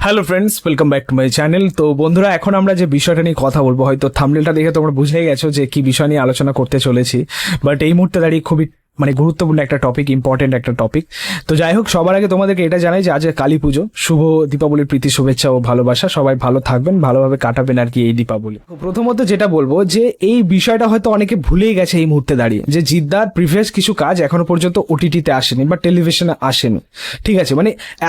Hello friends, welcome back to my channel. তো বন্ধুরা, এখন আমরা যে বিষয়টা নিয়ে কথা বলবো, হয়তো থাম্বনেলটা দেখে তোমরা বুঝেই গেছো যে কি বিষয় নিয়ে আলোচনা করতে চলেছি। বাট এই মুহূর্তে দাঁড়িয়ে খুবই গুরুত্বপূর্ণ একটা টপিক, ইম্পর্টেন্ট একটা টপিক। তো যাই হোক, সবার আগে তোমাদেরকে এটা জানাই যে আজ কালী পুজো, শুভ দীপাবলির প্রীতি, শুভেচ্ছা ও ভালোবাসা। সবাই ভালো থাকবেন, ভালোভাবে কাটাবেন আর কি এই দীপাবলি। প্রথমত যেটা বলবো যে এই বিষয়টা হয়তো অনেকে ভুলেই গেছে এই মুহূর্তে দাঁড়িয়ে, যে জিদ্দার প্রিভিয়াস কিছু কাজ এখনো পর্যন্ত ওটিটিতে আসেনি বা টেলিভিশনে আসেনি। ঠিক আছে,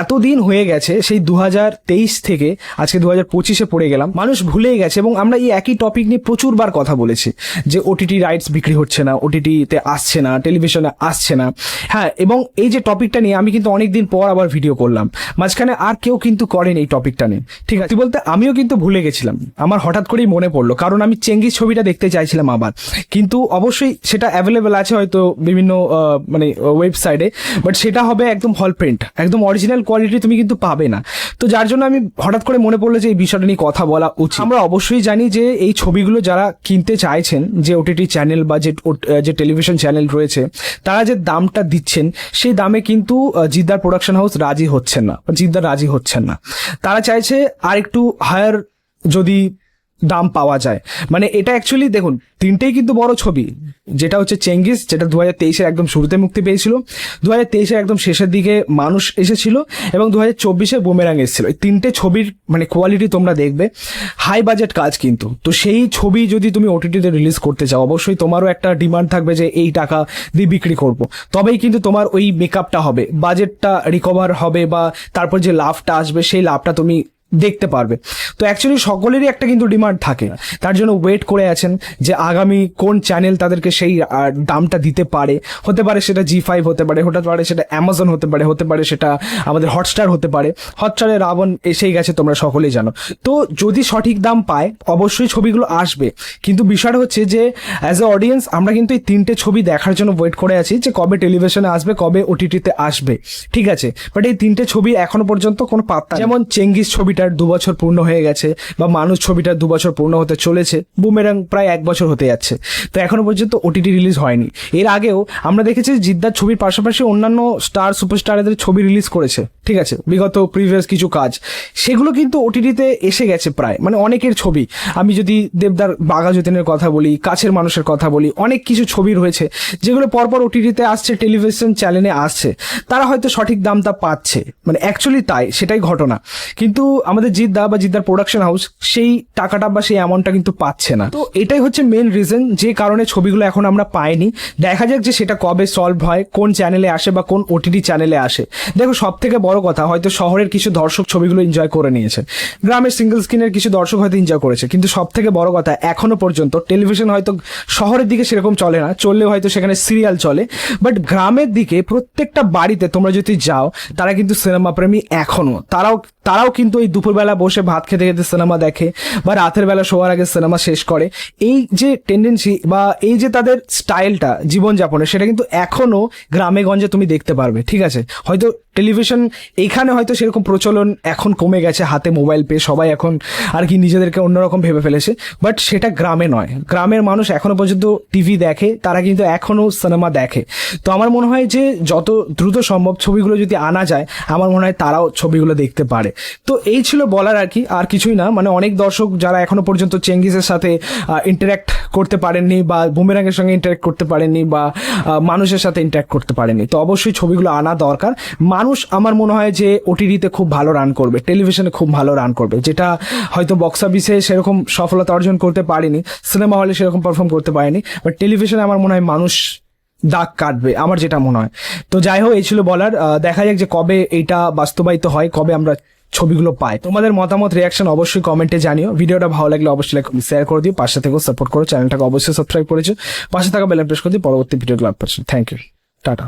এতদিন হয়ে গেছে, সেই 2023 থেকে আজকে 2025-এ পড়ে গেলাম, মানুষ ভুলেই গেছে। এবং আমরা এই একই টপিক নিয়ে প্রচুরবার কথা বলেছি যে ওটিটি রাইটস বিক্রি হচ্ছে না, ওটিটিতে আসছে না, টেলিভিশনে আসছে না। হ্যাঁ, এবং এই যে টপিকটা নিয়ে আমি কিন্তু অনেকদিন পর আবার ভিডিও করলাম, মাঝখানে আর কেউ কিন্তু করেন এই টপিকটা নিয়ে। ঠিক আছে, বলতে আমিও কিন্তু ভুলে গেছিলাম, আমার হঠাৎ করেই মনে পড়লো, কারণ আমি চেঙ্গিস ছবিটা দেখতে চাইছিলাম আবার, কিন্তু অবশ্যই সেটা অ্যাভেলেবেল আছে হয়তো বিভিন্ন ওয়েবসাইটে, বাট সেটা হবে একদম হল প্রিন্ট, একদম অরিজিনাল কোয়ালিটি তুমি কিন্তু পাবে না। তো যার জন্য আমি হঠাৎ করে মনে পড়লো যে এই বিষয়টা নিয়ে কথা বলা উচিত। আমরা অবশ্যই জানি যে এই ছবিগুলো যারা কিনতে চাইছেন, যে ওটিটি চ্যানেল বা যে টেলিভিশন চ্যানেল রয়েছে, তারা যে দামটা দিচ্ছেন সেই দামে কিন্তু জিদ্দার প্রোডাকশন হাউস রাজি হচ্ছেন না, জিদ্দার রাজি হচ্ছেন না। তারা চাইছে আর একটু হায়ার যদি দাম পাওয়া যায়। এটা অ্যাকচুয়ালি দেখুন, তিনটেই কিন্তু বড় ছবি, যেটা হচ্ছে চেঙ্গিস, যেটা 2023-এর একদম শুরুতে মুক্তি পেয়েছিল, 2023-এর একদম শেষের দিকে মানুষ এসেছিল, এবং 2024-এ বুমেরাং এসেছিল। এই তিনটে ছবির কোয়ালিটি তোমরা দেখবে, হাই বাজেট কাজ কিন্তু। তো সেই ছবি যদি তুমি ওটিটিতে রিলিজ করতে চাও, অবশ্যই তোমারও একটা ডিমান্ড থাকবে যে এই টাকা দিয়ে বিক্রি করব, তবেই কিন্তু তোমার ওই মেকআপটা হবে, বাজেটটা রিকভার হবে, বা তারপর যে লাভটা আসবে সেই লাভটা তুমি দেখতে পারবে। তো অ্যাকচুয়ালি সকলেরই একটা কিন্তু ডিমান্ড থাকে, তার জন্য ওয়েট করে আছেন যে আগামী কোন চ্যানেল তাদেরকে সেই দামটা দিতে পারে। হতে পারে সেটা G5 হতে পারে, হতে পারে সেটা অ্যামাজন হতে পারে সেটা আমাদের হটস্টার হতে পারে। হটস্টারে রাবণ এসেই গেছে, তোমরা সকলেই জানো। তো যদি সঠিক দাম পায় অবশ্যই ছবিগুলো আসবে, কিন্তু বিষয়টা হচ্ছে যে অ্যাজ এ অডিয়েন্স আমরা কিন্তু এই তিনটে ছবি দেখার জন্য ওয়েট করে আছি যে কবে টেলিভিশনে আসবে, কবে ওটিটিতে আসবে। ঠিক আছে, বাট এই তিনটে ছবি এখনো পর্যন্ত কোনো পাত্তা, যেমন চেঙ্গিস ছবিটার 2 বছর পূর্ণ হয়ে গেছে, বা মানুষ ছবিটার 2 বছর পূর্ণ হতে চলেছে, বুমেরাং প্রায় 1 বছর হতে যাচ্ছে, তো এখনো পর্যন্ত ওটিটি রিলিজ হয়নি। এর আগেও আমরা দেখেছি জিদ্দার ছবির পাশাপাশি অন্যান্য স্টার সুপারস্টারদের ছবি রিলিজ করেছে। ঠিক আছে, বিগত প্রিভিয়াস কিছু কাজ, সেগুলো কিন্তু ওটিটিতে এসে গেছে প্রায়, অনেকের ছবি। আমি যদি দেবদার বাঘা যতীনের কথা বলি, কাছের মানুষের কথা বলি, অনেক কিছু ছবি রয়েছে যেগুলো পরপর ওটিটিতে আসছে, টেলিভিশন চ্যানেলে আসছে, তারা হয়তো সঠিক দামটা পাচ্ছে, অ্যাকচুয়ালি তাই, সেটাই ঘটনা। কিন্তু আমাদের জিদ্দা বা জিদ্দার প্রোডাকশন হাউস সেই টাকাটা বা সেই অ্যামাউন্টটা কিন্তু পাচ্ছে না। তো এটাই হচ্ছে মেন রিজন, যে কারণে ছবিগুলো এখন আমরা পাইনি। দেখা যাক যে সেটা কবে সলভ হয়, কোন চ্যানেলে আসে বা কোন ওটিটি চ্যানেলে আসে। দেখো, সব থেকে বড় কথা, হয়তো শহরের কিছু দর্শক ছবিগুলো এনজয় করে নিয়েছে, গ্রামের সিঙ্গেল স্ক্রিনের কিছু দর্শক হয়তো এনজয় করেছে, কিন্তু সব থেকে বড় কথা, এখনো পর্যন্ত টেলিভিশন হয়তো শহরের দিকে সেরকম চলে না, চললেও হয়তো সেখানে সিরিয়াল চলে, বাট গ্রামের দিকে প্রত্যেকটা বাড়িতে তোমরা যদি যাও, তারা কিন্তু সিনেমা প্রেমী এখনো, তারাও কিন্তু এই দুপুরবেলা বসে ভাত খেতে খেতে সিনেমা দেখে, বা রাতের বেলা শোয়ার আগে সিনেমা শেষ করে। এই যে টেন্ডেন্সি বা এই যে তাদের স্টাইলটা জীবনযাপনের, সেটা কিন্তু এখনো গ্রামে গঞ্জে তুমি দেখতে পারবে। ঠিক আছে, হয়তো টেলিভিশন এইখানে হয়তো সেরকম প্রচলন এখন কমে গেছে, হাতে মোবাইল পেয়ে সবাই এখন আর কি নিজেদেরকে অন্যরকম ভেবে ফেলেছে, বাট সেটা গ্রামে নয়। গ্রামের মানুষ এখনো পর্যন্ত টিভি দেখে, তারা কিন্তু এখনো সিনেমা দেখে। তো আমার মনে হয় যে যত দ্রুত সম্ভব ছবিগুলো যদি আনা যায়, আমার মনে হয় তারাও ছবিগুলো দেখতে পারে। তো এই ছিল বলার আর কি, আর কিছুই না। অনেক দর্শক যারা এখনো পর্যন্ত চেঙ্গিসের সাথে ইন্টারাক্ট করতে পারেননি, বা বুমেরাংয়ের সঙ্গে ইন্টারাক্ট করতে পারেননি, বা মানুষের সাথে ইন্টারাক্ট করতে পারেননি, তো অবশ্যই ছবিগুলো আনা দরকার। মানুষ আমার মনে হয় যে ওটিটিতে খুব ভালো রান করবে, টেলিভিশনে খুব ভালো রান করবে, যেটা হয়তো বক্স অফিসে সেরকম সফলতা অর্জন করতে পারেনি, সিনেমা হলে সেরকম পারফর্ম করতে পারেনি, বাট টেলিভিশনে আমার মনে হয় মানুষ দাগ কাটবে, আমার যেটা মনে হয়। তো যাই হোক, এই ছিল বলার। দেখা যাক যে কবে এইটা বাস্তবায়িত হয়, কবে আমরা ছবিগুলো পাই। তোমাদের মতামত, রিয়াকশন অবশ্যই কমেন্টে জানিও। ভিডিওটা ভালো লাগলে অবশ্যই শেয়ার করে দিও, পাশে থেকেও সাপোর্ট করো, চ্যানেলটাকে অবশ্যই সাবস্ক্রাইব করেছো, পাশে থাকা বেল প্রেস করে দিও পরবর্তী ভিডিওগুলো আপলোড। Thank you, tata.